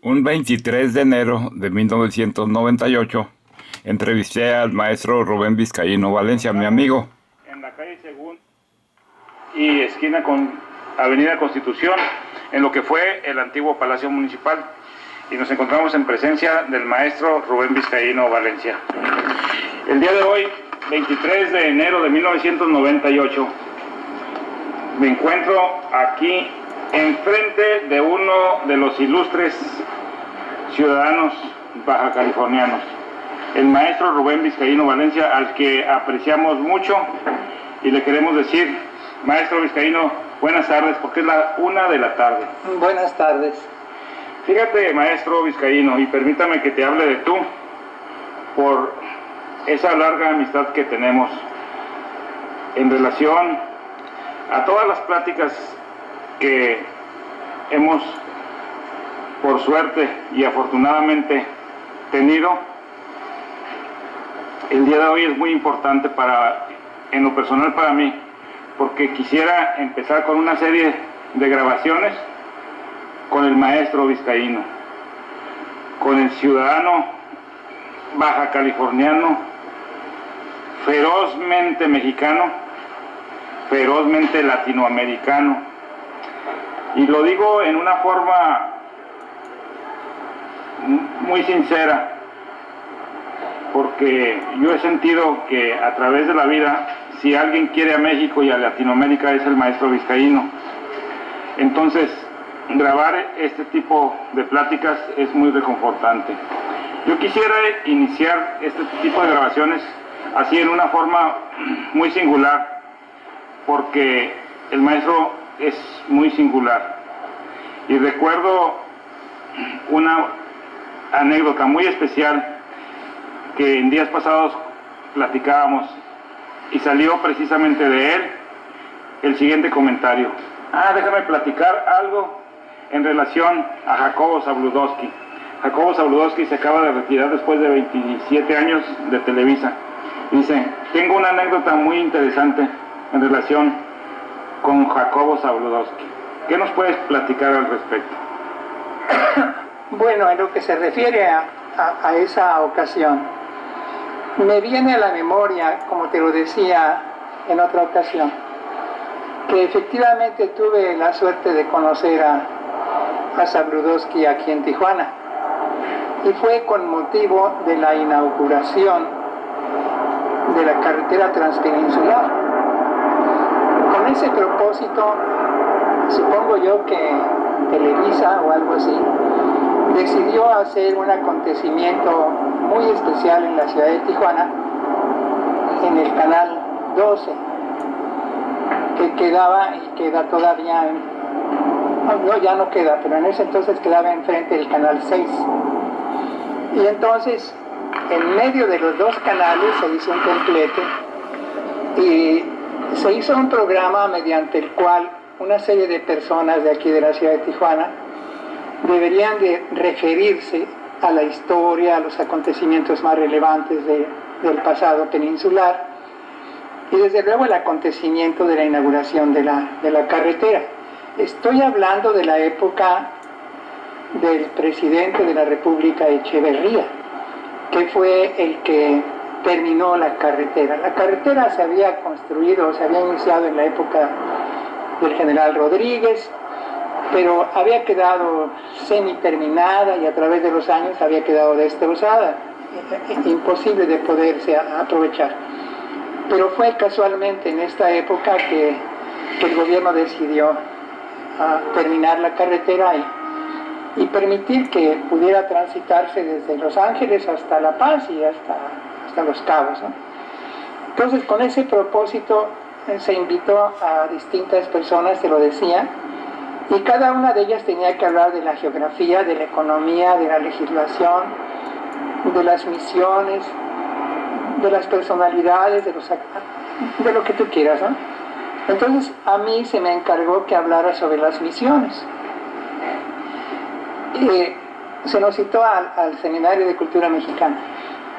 Un 23 de enero de 1998 entrevisté al maestro Rubén Vizcaíno Valencia, mi amigo. En la calle Según y esquina con Avenida Constitución, en lo que fue el antiguo Palacio Municipal. Y nos encontramos en presencia del maestro Rubén Vizcaíno Valencia. El día de hoy, 23 de enero de 1998, me encuentro aquí enfrente de uno de los ilustres ciudadanos baja californianos, el maestro Rubén Vizcaíno Valencia, al que apreciamos mucho, y le queremos decir, maestro Vizcaíno, buenas tardes, porque es la 1 de la tarde. Buenas tardes. Fíjate, maestro Vizcaíno, y permítame que te hable de tú, por esa larga amistad que tenemos en relación a todas las pláticas que hemos, por suerte y afortunadamente, tenido. El día de hoy es muy importante en lo personal para mí, porque quisiera empezar con una serie de grabaciones con el maestro Vizcaíno, con el ciudadano baja californiano, ferozmente mexicano, ferozmente latinoamericano. Y lo digo en una forma muy sincera, porque yo he sentido que a través de la vida, si alguien quiere a México y a Latinoamérica, es el maestro Vizcaíno. Entonces, grabar este tipo de pláticas es muy reconfortante. Yo quisiera iniciar este tipo de grabaciones así, en una forma muy singular, porque el maestro es muy singular. Y recuerdo una anécdota muy especial que en días pasados platicábamos, y salió precisamente de él el siguiente comentario. Déjame platicar algo en relación a Jacobo Zabludovsky. Jacobo Zabludovsky se acaba de retirar después de 27 años de Televisa. Dice, tengo una anécdota muy interesante en relación con Jacobo Zabludovsky. ¿Qué nos puedes platicar al respecto? Bueno, en lo que se refiere a esa ocasión, me viene a la memoria, como te lo decía en otra ocasión, que efectivamente tuve la suerte de conocer a Zabludovsky aquí en Tijuana, y fue con motivo de la inauguración de la carretera transpeninsular. Con ese propósito, supongo yo que Televisa o algo así decidió hacer un acontecimiento muy especial en la ciudad de Tijuana, en el canal 12, que quedaba y queda todavía, no, ya no queda, pero en ese entonces quedaba enfrente del canal 6. Y entonces, en medio de los dos canales se hizo un templete y se hizo un programa mediante el cual una serie de personas de aquí de la ciudad de Tijuana deberían de referirse a la historia, a los acontecimientos más relevantes del pasado peninsular, y desde luego el acontecimiento de la inauguración de la carretera. Estoy hablando de la época del presidente de la República, Echeverría, que fue el que terminó la carretera. La carretera se había construido, se había iniciado en la época del general Rodríguez, pero había quedado semi-terminada y a través de los años había quedado destrozada, imposible de poderse aprovechar. Pero fue casualmente en esta época que el gobierno decidió terminar la carretera y permitir que pudiera transitarse desde Los Ángeles hasta La Paz y hasta Los Cabos, ¿no? Entonces, con ese propósito se invitó a distintas personas, te lo decía, y cada una de ellas tenía que hablar de la geografía, de la economía, de la legislación, de las misiones, de las personalidades, de lo que tú quieras, ¿no? Entonces a mí se me encargó que hablara sobre las misiones. Se nos citó al Seminario de Cultura Mexicana.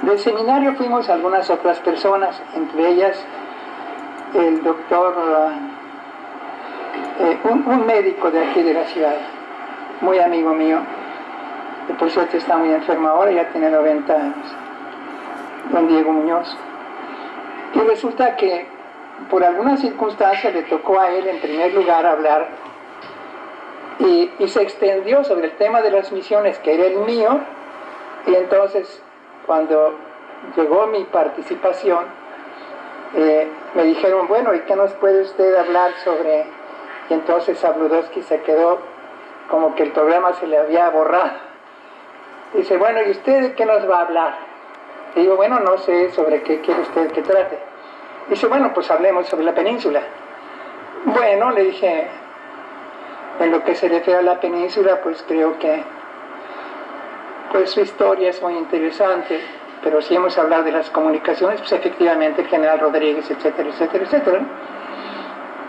Del seminario fuimos algunas otras personas, entre ellas el doctor, un médico de aquí de la ciudad, muy amigo mío, que por cierto está muy enfermo ahora, ya tiene 90 años, don Diego Muñoz. Y resulta que por alguna circunstancia le tocó a él en primer lugar hablar y se extendió sobre el tema de las misiones, que era el mío, y entonces cuando llegó mi participación, me dijeron, bueno, ¿y qué nos puede usted hablar sobre? Y entonces Sabludowski se quedó como que el programa se le había borrado. Dice, bueno, ¿y usted de qué nos va a hablar? Y digo, bueno, no sé sobre qué quiere usted que trate. Dice, bueno, pues hablemos sobre la península. Bueno, le dije, en lo que se refiere a la península, pues creo que pues su historia es muy interesante, pero si hemos hablado de las comunicaciones, pues efectivamente el general Rodríguez, etcétera, etcétera, etcétera.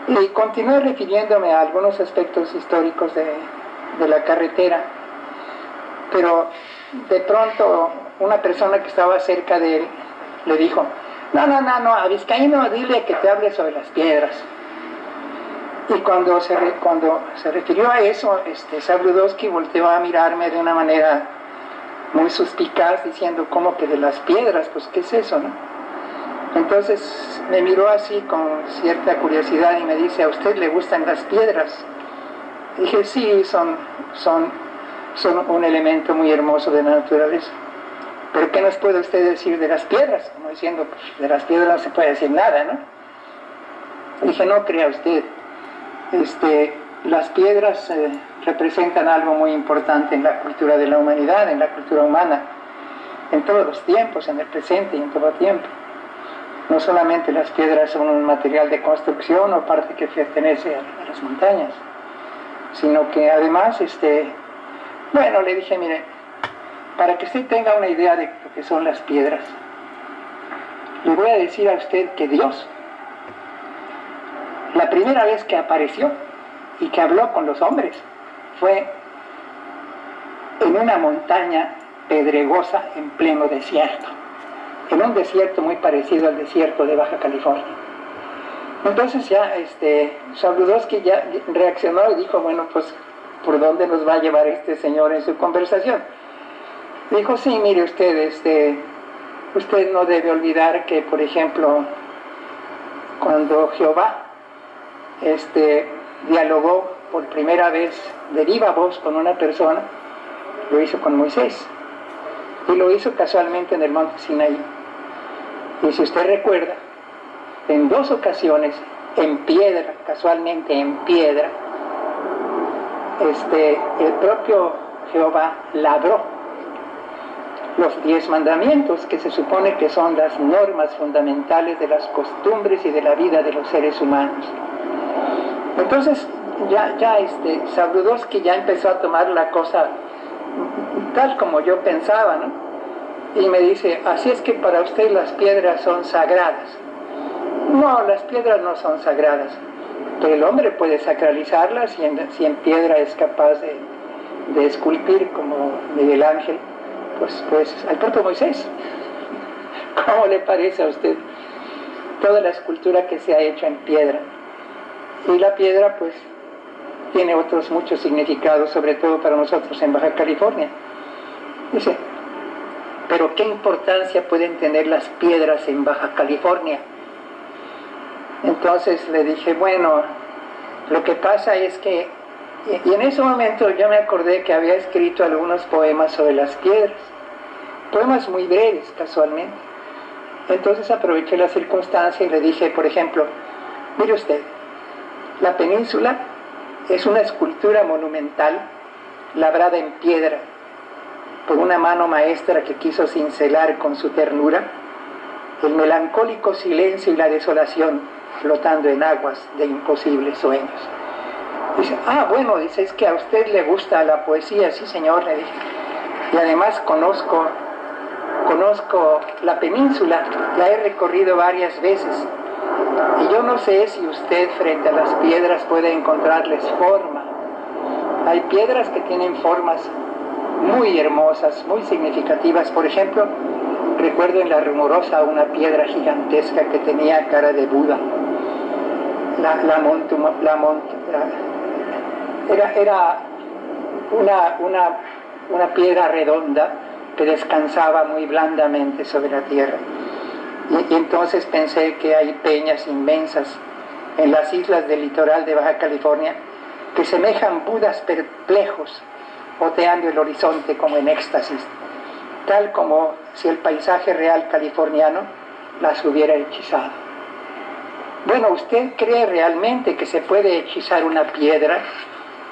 Y continué refiriéndome a algunos aspectos históricos de la carretera, pero de pronto una persona que estaba cerca de él le dijo, no, a Vizcaíno dile que te hable sobre las piedras. Y cuando se refirió a eso, Sabludowski volteó a mirarme de una manera muy suspicaz, diciendo, ¿cómo que de las piedras? Pues, ¿qué es eso, no? Entonces me miró así con cierta curiosidad y me dice, ¿a usted le gustan las piedras? Y dije, sí, son un elemento muy hermoso de la naturaleza. ¿Pero qué nos puede usted decir de las piedras? Como diciendo, pues, de las piedras no se puede decir nada, ¿no? Y dije, no crea usted, las piedras representan algo muy importante en la cultura de la humanidad, en la cultura humana, en todos los tiempos, en el presente y en todo tiempo. No solamente las piedras son un material de construcción o parte que pertenece a las montañas, sino que además, bueno, le dije, mire, para que usted tenga una idea de lo que son las piedras, le voy a decir a usted que Dios, la primera vez que apareció y que habló con los hombres, fue en una montaña pedregosa en pleno desierto, en un desierto muy parecido al desierto de Baja California. Entonces ya Sabludowski ya reaccionó y dijo, bueno, pues, ¿por dónde nos va a llevar este señor en su conversación? Dijo, sí, mire usted, usted no debe olvidar que, por ejemplo, cuando Jehová dialogó por primera vez de viva voz con una persona, lo hizo con Moisés, y lo hizo casualmente en el monte Sinaí. Y si usted recuerda, en 2 ocasiones, en piedra, casualmente en piedra, el propio Jehová labró los 10 mandamientos, que se supone que son las normas fundamentales de las costumbres y de la vida de los seres humanos. Entonces, Sabludowski ya empezó a tomar la cosa tal como yo pensaba, ¿no? Y me dice, así es que para usted las piedras son sagradas. No, las piedras no son sagradas, pero el hombre puede sacralizarlas si en piedra es capaz de esculpir como Miguel Ángel, pues al propio Moisés. ¿Cómo le parece a usted toda la escultura que se ha hecho en piedra? Y la piedra, pues, tiene otros muchos significados, sobre todo para nosotros en Baja California. Dice, pero ¿qué importancia pueden tener las piedras en Baja California? Entonces le dije, bueno, lo que pasa es que, y en ese momento yo me acordé que había escrito algunos poemas sobre las piedras, poemas muy breves, casualmente. Entonces aproveché la circunstancia y le dije, por ejemplo, mire usted, la península es una escultura monumental labrada en piedra por una mano maestra que quiso cincelar con su ternura el melancólico silencio y la desolación flotando en aguas de imposibles sueños. Dice, bueno, dice, es que a usted le gusta la poesía. Sí, señor, le dije, y además conozco la península, la he recorrido varias veces, y yo no sé si usted frente a las piedras puede encontrarles forma. Hay piedras que tienen formas muy hermosas, muy significativas. Por ejemplo, recuerdo en La Rumorosa una piedra gigantesca que tenía cara de Buda. Era una piedra redonda que descansaba muy blandamente sobre la tierra. Y entonces pensé que hay peñas inmensas en las islas del litoral de Baja California que semejan Budas perplejos, oteando el horizonte como en éxtasis, tal como si el paisaje real californiano las hubiera hechizado. Bueno, ¿usted cree realmente que se puede hechizar una piedra?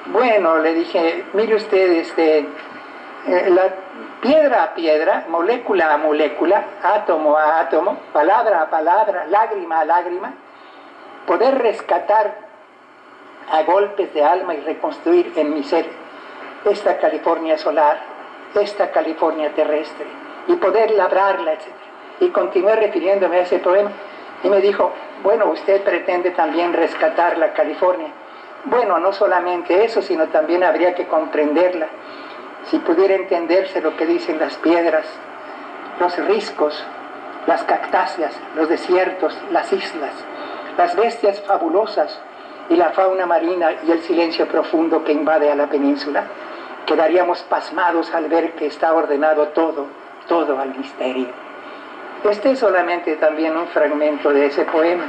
Bueno, le dije, mire usted, la piedra a piedra, molécula a molécula, átomo a átomo, palabra a palabra, lágrima a lágrima, poder rescatar a golpes de alma y reconstruir en mi ser esta California solar, esta California terrestre, y poder labrarla, etc. Y continué refiriéndome a ese poema, y me dijo, bueno, usted pretende también rescatar la California. Bueno, no solamente eso, sino también habría que comprenderla. Si pudiera entenderse lo que dicen las piedras, los riscos, las cactáceas, los desiertos, las islas, las bestias fabulosas y la fauna marina y el silencio profundo que invade a la península, quedaríamos pasmados al ver que está ordenado todo al misterio. Este es solamente también un fragmento de ese poema.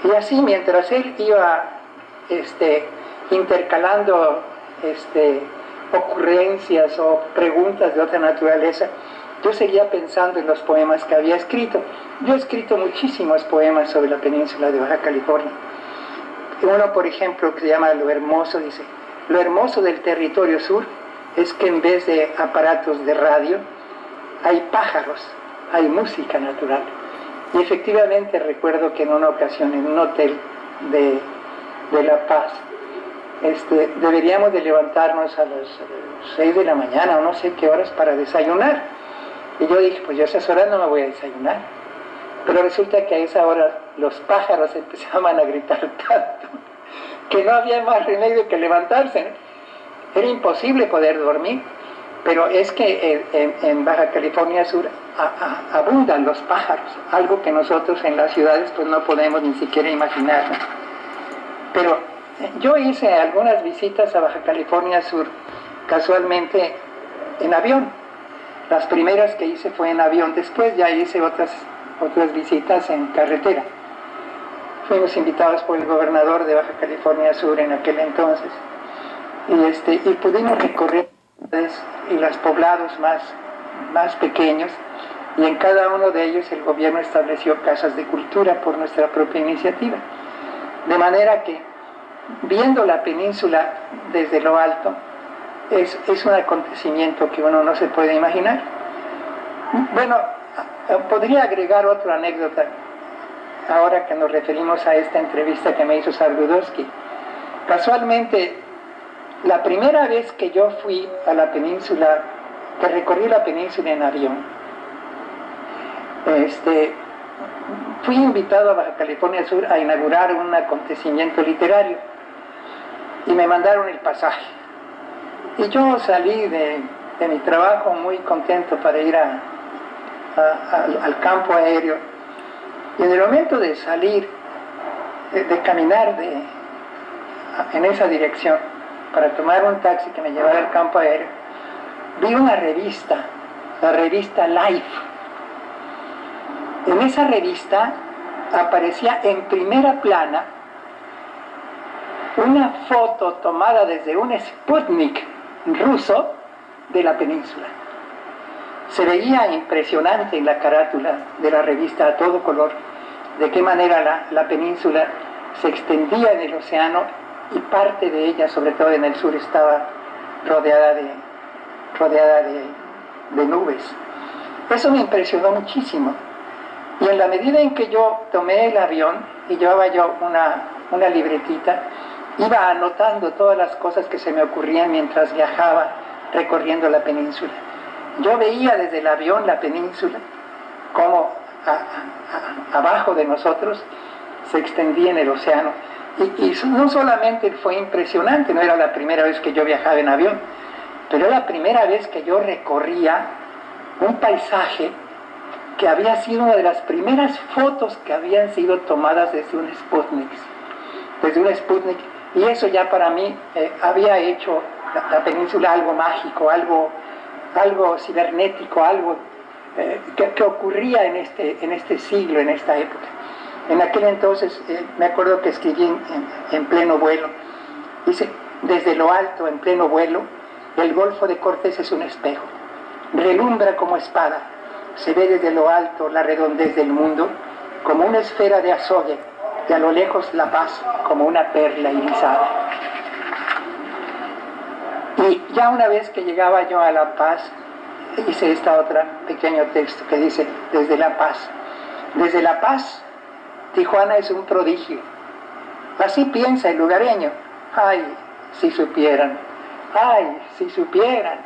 Y así, mientras él iba intercalando ocurrencias o preguntas de otra naturaleza, yo seguía pensando en los poemas que había escrito. Yo he escrito muchísimos poemas sobre la península de Baja California. Uno, por ejemplo, que se llama Lo Hermoso, dice: lo hermoso del territorio sur es que en vez de aparatos de radio, hay pájaros, hay música natural. Y efectivamente recuerdo que en una ocasión, en un hotel de La Paz, deberíamos de levantarnos a las 6 de la mañana o no sé qué horas para desayunar. Y yo dije, pues yo a esas horas no me voy a desayunar. Pero resulta que a esa hora los pájaros empezaban a gritar tanto que no había más remedio que levantarse, ¿no? Era imposible poder dormir. Pero es que en Baja California Sur abundan los pájaros, algo que nosotros en las ciudades pues no podemos ni siquiera imaginar, ¿no? Pero yo hice algunas visitas a Baja California Sur casualmente en avión. Las primeras que hice fue en avión, después ya hice otras visitas en carretera. Fuimos invitados por el gobernador de Baja California Sur en aquel entonces y pudimos recorrer y los poblados más pequeños, y en cada uno de ellos el gobierno estableció casas de cultura por nuestra propia iniciativa. De manera que, viendo la península desde lo alto, es un acontecimiento que uno no se puede imaginar. Bueno, podría agregar otra anécdota, ahora que nos referimos a esta entrevista que me hizo Sabludowski. Casualmente, la primera vez que yo fui a la península, que recorrí la península en avión, fui invitado a Baja California Sur a inaugurar un acontecimiento literario y me mandaron el pasaje. Y yo salí de mi trabajo muy contento para ir al campo aéreo. Y en el momento de salir, de caminar en esa dirección, para tomar un taxi que me llevara al campo aéreo, vi una revista, la revista Life. En esa revista aparecía en primera plana una foto tomada desde un Sputnik ruso de la península. Se veía impresionante en la carátula de la revista a todo color de qué manera la península se extendía en el océano y parte de ella, sobre todo en el sur, estaba rodeada de nubes. Eso me impresionó muchísimo. Y en la medida en que yo tomé el avión y llevaba yo una libretita, iba anotando todas las cosas que se me ocurrían mientras viajaba recorriendo la península. Yo veía desde el avión la península, como abajo de nosotros se extendía en el océano. Y no solamente fue impresionante, no era la primera vez que yo viajaba en avión, pero era la primera vez que yo recorría un paisaje que había sido una de las primeras fotos que habían sido tomadas desde un Sputnik. Y eso ya para mí había hecho la península algo mágico, algo algo cibernético, algo que ocurría en este siglo, en esta época. En aquel entonces, me acuerdo que escribí en pleno vuelo, dice, desde lo alto, en pleno vuelo, el Golfo de Cortés es un espejo, relumbra como espada, se ve desde lo alto la redondez del mundo, como una esfera de azogue, y a lo lejos la paz, como una perla irisada. Y ya una vez que llegaba yo a La Paz, hice esta otra pequeño texto que dice, desde La Paz. Desde La Paz, Tijuana es un prodigio. Así piensa el lugareño. Ay, si supieran. Ay, si supieran.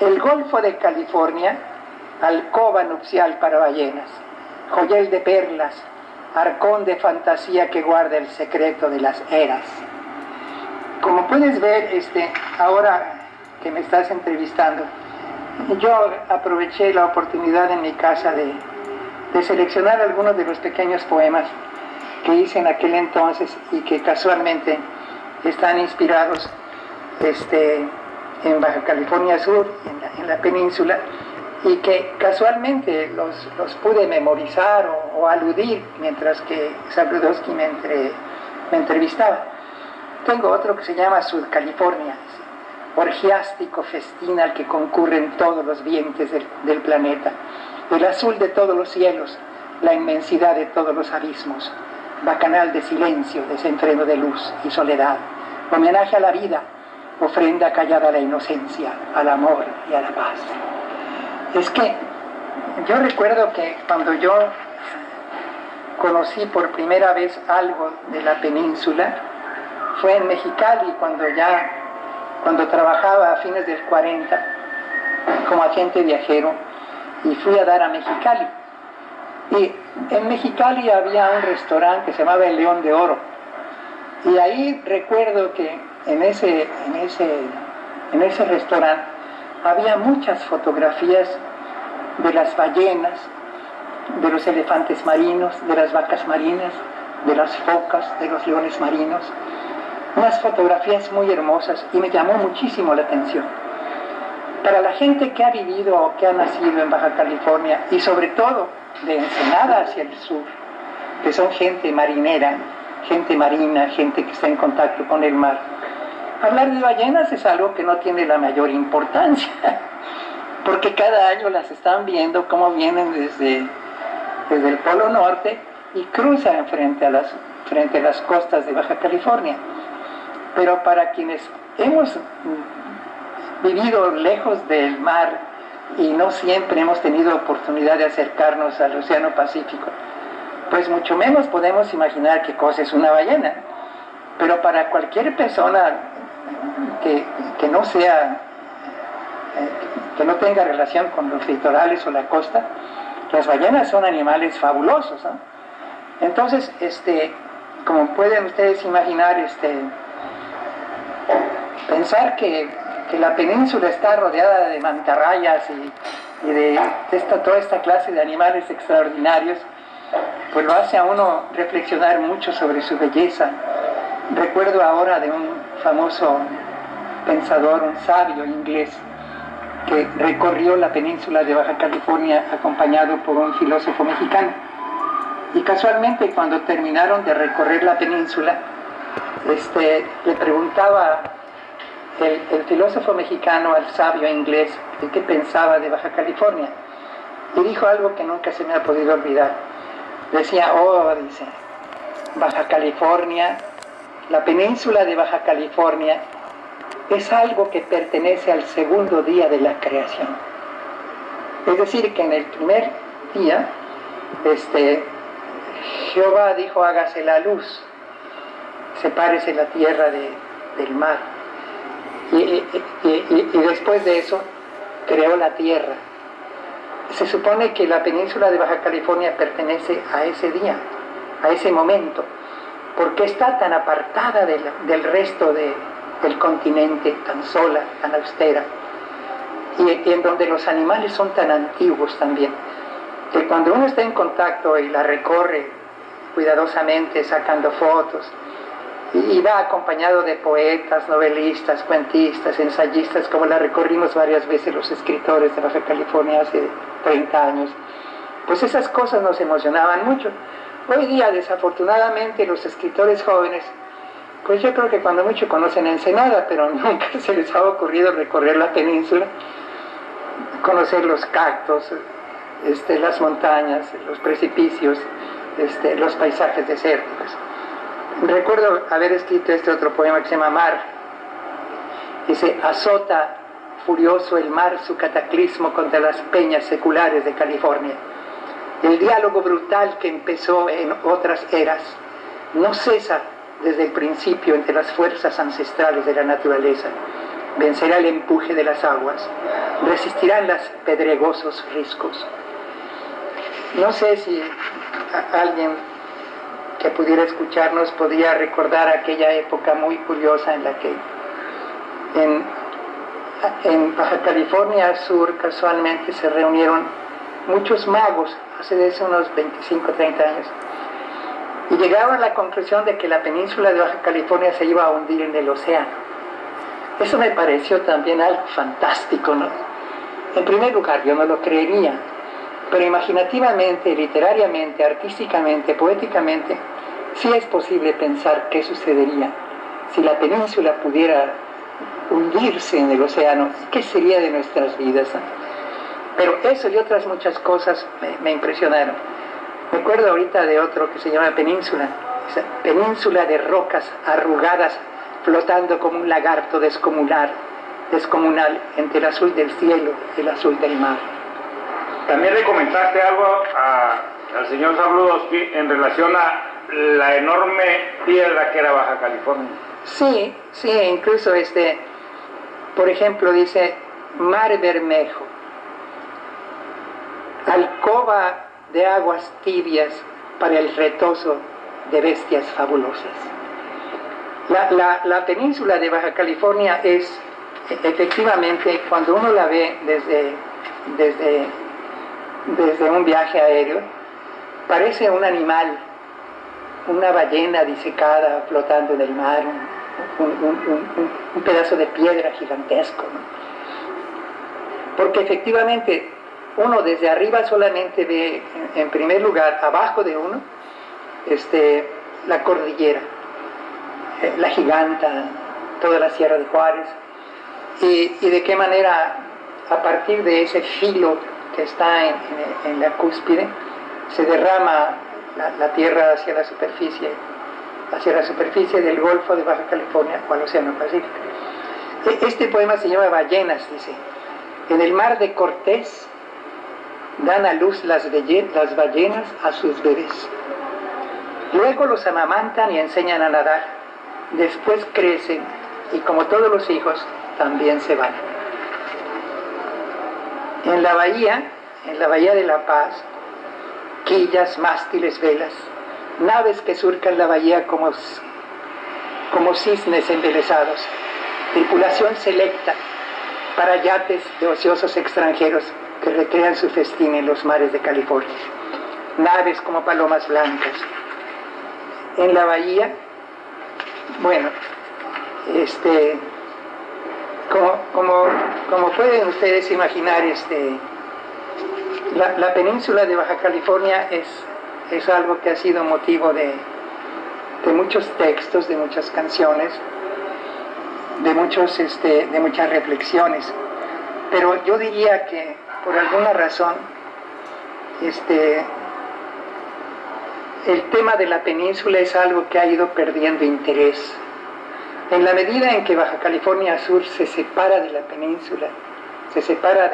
El Golfo de California, alcoba nupcial para ballenas, joyel de perlas, arcón de fantasía que guarda el secreto de las eras. Como puedes ver, ahora que me estás entrevistando, yo aproveché la oportunidad en mi casa de seleccionar algunos de los pequeños poemas que hice en aquel entonces y que casualmente están inspirados en Baja California Sur, en la península, y que casualmente los pude memorizar o aludir mientras que Zabludovsky me entrevistaba. Tengo otro que se llama Sud California, orgiástico festín al que concurren todos los vientos del planeta, el azul de todos los cielos, la inmensidad de todos los abismos, bacanal de silencio, desenfreno de luz y soledad, homenaje a la vida, ofrenda callada a la inocencia, al amor y a la paz. Es que yo recuerdo que cuando yo conocí por primera vez algo de la península, fue en Mexicali, cuando trabajaba a fines del 40 como agente viajero, y fui a dar a Mexicali. Y en Mexicali había un restaurante que se llamaba El León de Oro, y ahí recuerdo que en ese restaurante había muchas fotografías de las ballenas, de los elefantes marinos, de las vacas marinas, de las focas, de los leones marinos, unas fotografías muy hermosas, y me llamó muchísimo la atención. Para la gente que ha vivido o que ha nacido en Baja California, y sobre todo de Ensenada hacia el sur, que son gente marinera, gente marina, gente que está en contacto con el mar, hablar de ballenas es algo que no tiene la mayor importancia, porque cada año las están viendo cómo vienen desde el Polo Norte y cruzan frente a las costas de Baja California. Pero para quienes hemos vivido lejos del mar y no siempre hemos tenido oportunidad de acercarnos al Océano Pacífico, pues mucho menos podemos imaginar qué cosa es una ballena. Pero para cualquier persona que no sea, que no tenga relación con los litorales o la costa, las ballenas son animales fabulosos, ¿no? Entonces, como pueden ustedes imaginar, pensar que la península está rodeada de mantarrayas y de toda esta clase de animales extraordinarios, pues lo hace a uno reflexionar mucho sobre su belleza. Recuerdo ahora de un famoso pensador, un sabio inglés, que recorrió la península de Baja California acompañado por un filósofo mexicano. Y casualmente, cuando terminaron de recorrer la península, le preguntaba el filósofo mexicano al sabio inglés de qué pensaba de Baja California, y dijo algo que nunca se me ha podido olvidar. Decía, dice, Baja California, la península de Baja California es algo que pertenece al segundo día de la creación. Es decir, que en el primer día, Jehová dijo, hágase la luz, sepárese la tierra del mar. Y después de eso, creó la tierra. Se supone que la península de Baja California pertenece a ese día, a ese momento, porque está tan apartada del resto del continente, tan sola, tan austera, y en donde los animales son tan antiguos también, que cuando uno está en contacto y la recorre cuidadosamente, sacando fotos y va acompañado de poetas, novelistas, cuentistas, ensayistas, como la recorrimos varias veces los escritores de Baja California hace 30 años. Pues esas cosas nos emocionaban mucho. Hoy día, desafortunadamente, los escritores jóvenes, pues yo creo que cuando mucho conocen Ensenada, pero nunca se les ha ocurrido recorrer la península, conocer los cactos, las montañas, los precipicios, los paisajes desérticos. Recuerdo haber escrito este otro poema que se llama Mar. Dice: azota furioso el mar su cataclismo contra las peñas seculares de California. El diálogo brutal que empezó en otras eras no cesa desde el principio entre las fuerzas ancestrales de la naturaleza. Vencerá el empuje de las aguas, resistirán los pedregosos riscos. No sé si alguien que pudiera escucharnos podría recordar aquella época muy curiosa en la que en Baja California Sur casualmente se reunieron muchos magos hace unos 25 o 30 años y llegaban a la conclusión de que la península de Baja California se iba a hundir en el océano. Eso me pareció también algo fantástico, ¿no? En primer lugar, yo no lo creería, pero imaginativamente, literariamente, artísticamente, poéticamente, sí es posible pensar qué sucedería si la península pudiera hundirse en el océano. ¿Qué sería de nuestras vidas? Pero eso y otras muchas cosas me impresionaron. Me acuerdo ahorita de otro que se llama Península, esa península de rocas arrugadas flotando como un lagarto descomunal entre el azul del cielo y el azul del mar. También le comentaste algo al señor Zabludovsky en relación a la enorme piedra que era Baja California. Sí, incluso por ejemplo, dice Mar Bermejo, alcoba de aguas tibias para el retozo de bestias fabulosas. La península de Baja California es, efectivamente, cuando uno la ve desde un viaje aéreo, parece un animal, una ballena disecada flotando en el mar, un pedazo de piedra gigantesco, ¿no? Porque efectivamente uno desde arriba solamente ve, en primer lugar, abajo de uno, la cordillera, la Giganta, toda la Sierra de Juárez, y de qué manera, a partir de ese filo que está en la cúspide, se derrama la tierra hacia la superficie del Golfo de Baja California o al Océano Pacífico. Este poema se llama Ballenas, dice: en el mar de Cortés dan a luz las ballenas a sus bebés. Luego los amamantan y enseñan a nadar. Después crecen y, como todos los hijos, también se van. En la bahía de La Paz, quillas, mástiles, velas, naves que surcan la bahía como cisnes embelesados, tripulación selecta para yates de ociosos extranjeros que recrean su festín en los mares de California, naves como palomas blancas. En la bahía, bueno, como pueden ustedes imaginar, la península de Baja California es algo que ha sido motivo de muchos textos, de muchas canciones, de muchas reflexiones. Pero yo diría que por alguna razón el tema de la península es algo que ha ido perdiendo interés. En la medida en que Baja California Sur se separa de la península, se separa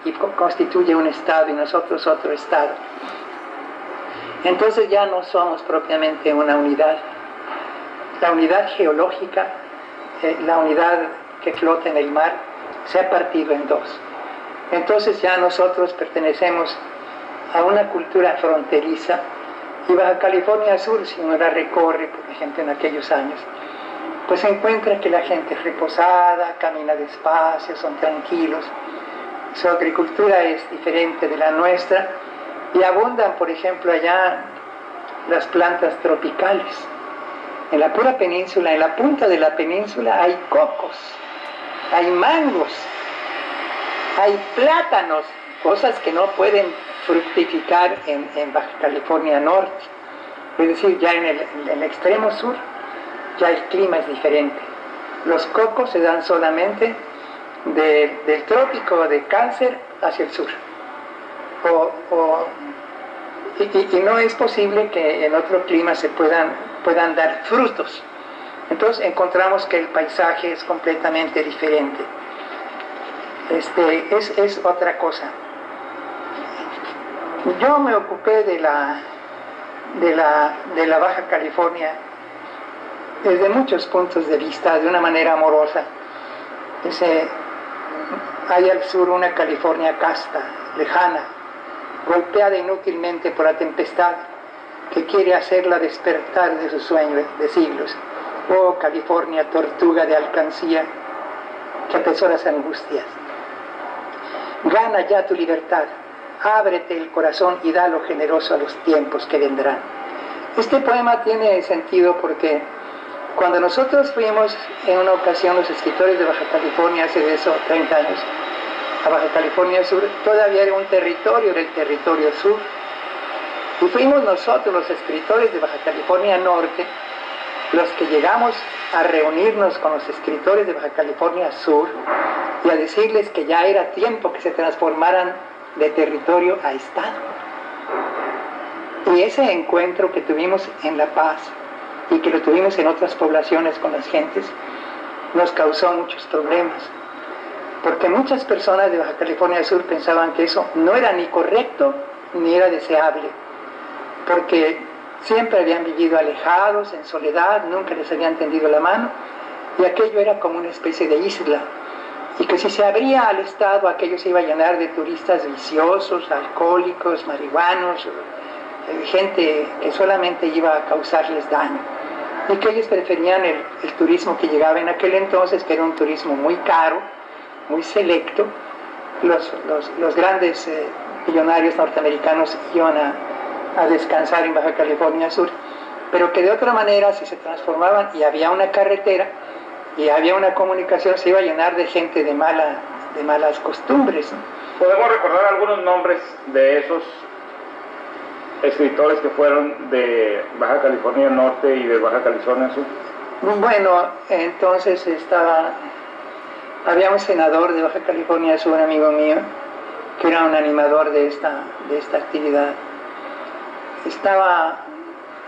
y constituye un estado y nosotros otro estado, entonces ya no somos propiamente una unidad. La unidad geológica, la unidad que flota en el mar, se ha partido en dos. Entonces ya nosotros pertenecemos a una cultura fronteriza, y Baja California Sur, si uno la recorre, por ejemplo, en aquellos años, pues se encuentra que la gente es reposada, camina despacio, son tranquilos, su agricultura es diferente de la nuestra, y abundan, por ejemplo, allá las plantas tropicales. En la pura península, en la punta de la península hay cocos, hay mangos, hay plátanos, cosas que no pueden fructificar en Baja California Norte. Es decir, ya en el extremo sur, ya el clima es diferente. Los cocos se dan solamente del trópico de Cáncer hacia el sur. Y no es posible que en otro clima se puedan dar frutos. Entonces encontramos que el paisaje es completamente diferente. Es otra cosa. Yo me ocupé de la Baja California desde muchos puntos de vista, de una manera amorosa. Hay al sur una California casta, lejana, golpeada inútilmente por la tempestad que quiere hacerla despertar de su sueño de siglos. Oh California, tortuga de alcancía, que atesora las angustias. Gana ya tu libertad, ábrete el corazón y da lo generoso a los tiempos que vendrán. Este poema tiene sentido porque cuando nosotros fuimos en una ocasión, los escritores de Baja California, hace de eso 30 años, a Baja California Sur, todavía era un territorio, era el territorio sur. Y fuimos nosotros, los escritores de Baja California Norte, los que llegamos a reunirnos con los escritores de Baja California Sur y a decirles que ya era tiempo que se transformaran de territorio a estado. Y ese encuentro que tuvimos en La Paz y que lo tuvimos en otras poblaciones con las gentes, nos causó muchos problemas. Porque muchas personas de Baja California Sur pensaban que eso no era ni correcto ni era deseable. Porque siempre habían vivido alejados, en soledad, nunca les habían tendido la mano, y aquello era como una especie de isla. Y que si se abría al Estado, aquello se iba a llenar de turistas viciosos, alcohólicos, marihuanos, gente que solamente iba a causarles daño. Y que ellos preferían el turismo que llegaba en aquel entonces, que era un turismo muy caro, muy selecto. Los grandes millonarios norteamericanos iban a descansar en Baja California Sur, pero que de otra manera, si se transformaban y había una carretera y había una comunicación, se iba a llenar de gente de malas costumbres, ¿no? ¿Podemos recordar algunos nombres de esos escritores que fueron de Baja California Norte y de Baja California Sur? Bueno, entonces había un senador de Baja California Sur, un amigo mío, que era un animador de esta actividad.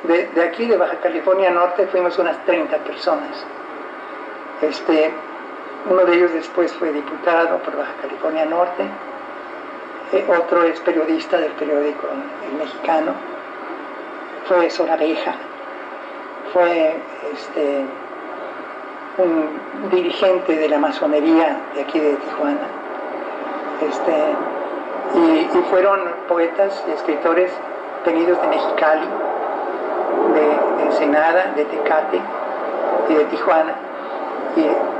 De aquí de Baja California Norte fuimos unas 30 personas. Uno de ellos después fue diputado por Baja California Norte, otro es periodista del periódico El Mexicano, fue Sorabeja, fue un dirigente de la masonería de aquí de Tijuana, y fueron poetas y escritores venidos de Mexicali, de Ensenada, de Tecate y de Tijuana,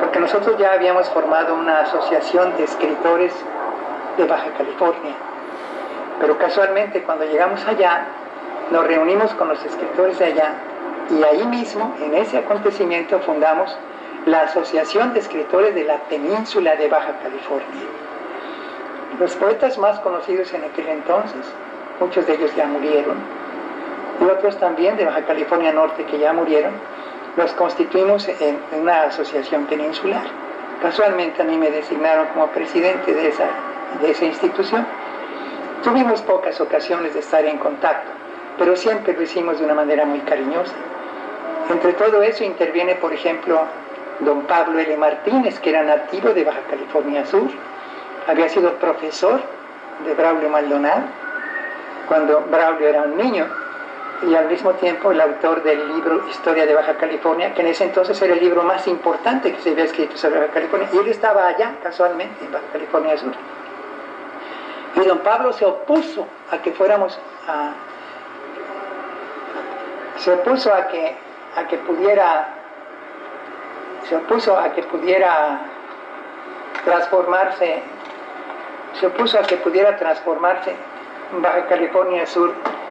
porque nosotros ya habíamos formado una asociación de escritores de Baja California, pero casualmente cuando llegamos allá nos reunimos con los escritores de allá y ahí mismo, en ese acontecimiento, fundamos la Asociación de Escritores de la Península de Baja California. Los poetas más conocidos en aquel entonces, muchos de ellos ya murieron, y otros también de Baja California Norte que ya murieron, los constituimos en una asociación peninsular. Casualmente a mí me designaron como presidente de esa institución. Tuvimos pocas ocasiones de estar en contacto, pero siempre lo hicimos de una manera muy cariñosa. Entre todo eso interviene, por ejemplo, don Pablo L. Martínez, que era nativo de Baja California Sur, había sido profesor de Braulio Maldonado cuando Braulio era un niño, y al mismo tiempo el autor del libro Historia de Baja California, que en ese entonces era el libro más importante que se había escrito sobre Baja California, y él estaba allá casualmente en Baja California Sur. Y don Pablo se opuso a que fuéramos se opuso a que pudiera transformarse Baja California Sur